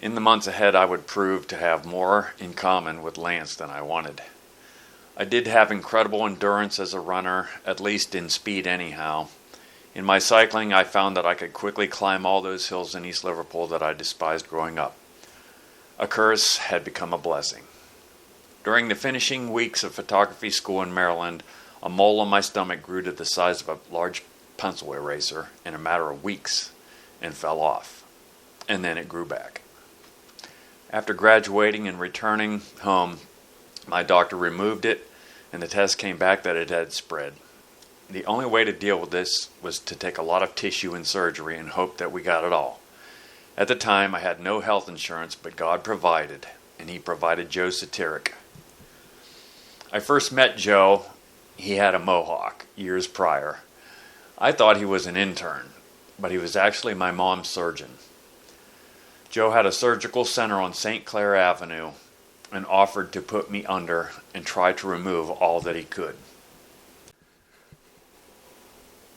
In the months ahead, I would prove to have more in common with Lance than I wanted. I did have incredible endurance as a runner, at least in speed anyhow. In my cycling, I found that I could quickly climb all those hills in East Liverpool that I despised growing up. A curse had become a blessing. During the finishing weeks of photography school in Maryland, a mole on my stomach grew to the size of a large pencil eraser in a matter of weeks and fell off. And then it grew back. After graduating and returning home, my doctor removed it, and the test came back that it had spread. The only way to deal with this was to take a lot of tissue and surgery and hope that we got it all. At the time, I had no health insurance, but God provided, and He provided Joe Satiric. I first met Joe. He had a mohawk years prior. I thought he was an intern, but he was actually my mom's surgeon. Joe had a surgical center on St. Clair Avenue and offered to put me under and try to remove all that he could.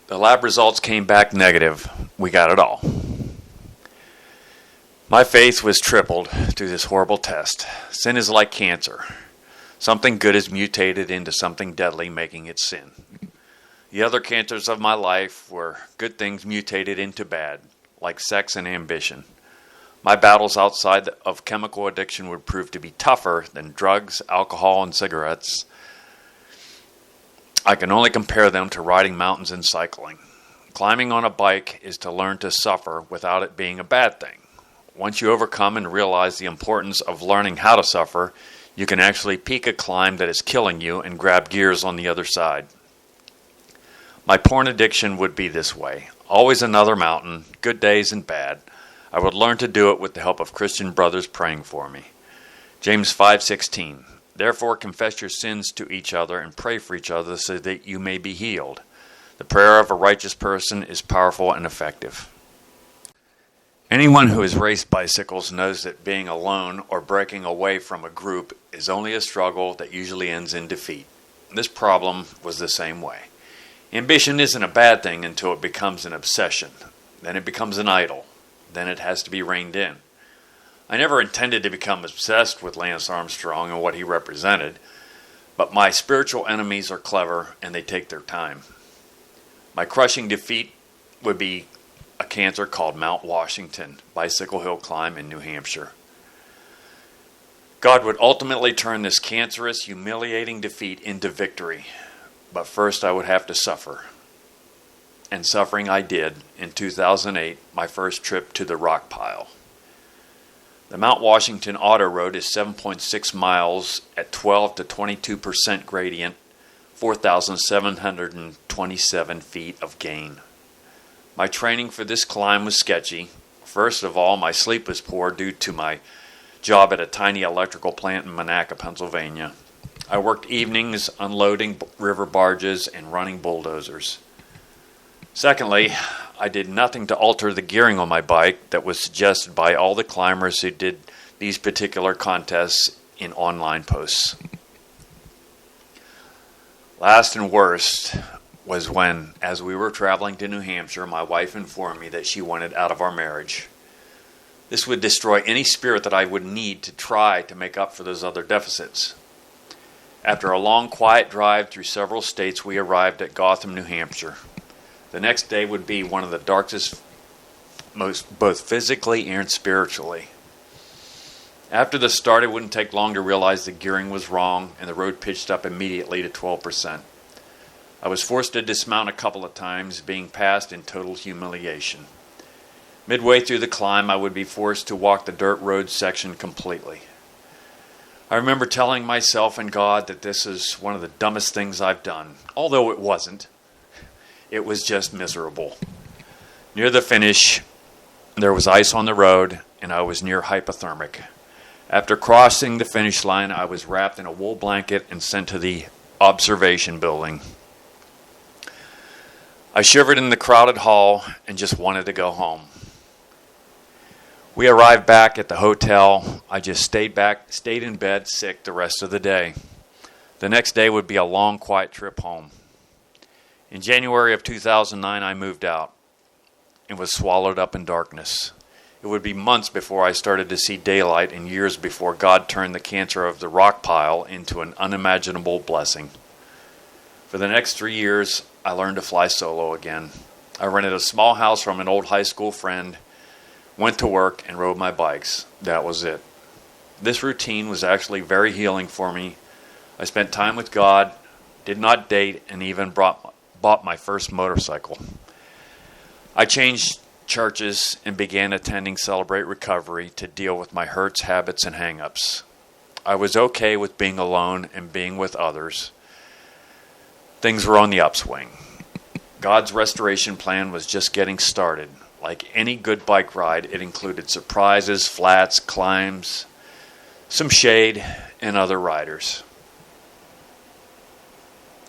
The lab results came back negative. We got it all. My faith was tripled through this horrible test. Sin is like cancer. Something good is mutated into something deadly, making it sin. The other cancers of my life were good things mutated into bad, like sex and ambition. My battles outside of chemical addiction would prove to be tougher than drugs, alcohol, and cigarettes. I can only compare them to riding mountains and cycling. Climbing on a bike is to learn to suffer without it being a bad thing. Once you overcome and realize the importance of learning how to suffer, you can actually peak a climb that is killing you and grab gears on the other side. My porn addiction would be this way. Always another mountain, good days and bad. I would learn to do it with the help of Christian brothers praying for me. James 5:16. Therefore confess your sins to each other and pray for each other so that you may be healed. The prayer of a righteous person is powerful and effective. Anyone who has raced bicycles knows that being alone or breaking away from a group is only a struggle that usually ends in defeat. This problem was the same way. Ambition isn't a bad thing until it becomes an obsession. Then it becomes an idol. Then it has to be reined in. I never intended to become obsessed with Lance Armstrong and what he represented, but my spiritual enemies are clever and they take their time. My crushing defeat would be a cancer called Mount Washington, Bicycle Hill Climb in New Hampshire. God would ultimately turn this cancerous, humiliating defeat into victory, but first I would have to suffer. And suffering I did in 2008, my first trip to the rock pile. The Mount Washington Auto Road is 7.6 miles at 12 to 22% gradient, 4,727 feet of gain. My training for this climb was sketchy. First of all, my sleep was poor due to my job at a tiny electrical plant in Monaca, Pennsylvania. I worked evenings unloading river barges and running bulldozers. Secondly, I did nothing to alter the gearing on my bike that was suggested by all the climbers who did these particular contests in online posts. Last and worst was when, as we were traveling to New Hampshire, my wife informed me that she wanted out of our marriage. This would destroy any spirit that I would need to try to make up for those other deficits. After a long, quiet drive through several states, we arrived at Gotham, New Hampshire. The next day would be one of the darkest, most both physically and spiritually. After the start, it wouldn't take long to realize the gearing was wrong and the road pitched up immediately to 12%. I was forced to dismount a couple of times, being passed in total humiliation. Midway through the climb, I would be forced to walk the dirt road section completely. I remember telling myself and God that this is one of the dumbest things I've done, although it wasn't. It was just miserable. Near the finish, there was ice on the road, and I was near hypothermic. After crossing the finish line, I was wrapped in a wool blanket and sent to the observation building. I shivered in the crowded hall and just wanted to go home. We arrived back at the hotel. I just stayed in bed sick the rest of the day. The next day would be a long, quiet trip home. In January of 2009, I moved out and was swallowed up in darkness. It would be months before I started to see daylight and years before God turned the cancer of the rock pile into an unimaginable blessing. For the next 3 years, I learned to fly solo again. I rented a small house from an old high school friend, went to work, and rode my bikes. That was it. This routine was actually very healing for me. I spent time with God, did not date, and even bought my first motorcycle. I changed churches and began attending Celebrate Recovery to deal with my hurts, habits, and hang-ups. I was okay with being alone and being with others. Things were on the upswing. God's restoration plan was just getting started. Like any good bike ride, it included surprises, flats, climbs, some shade, and other riders.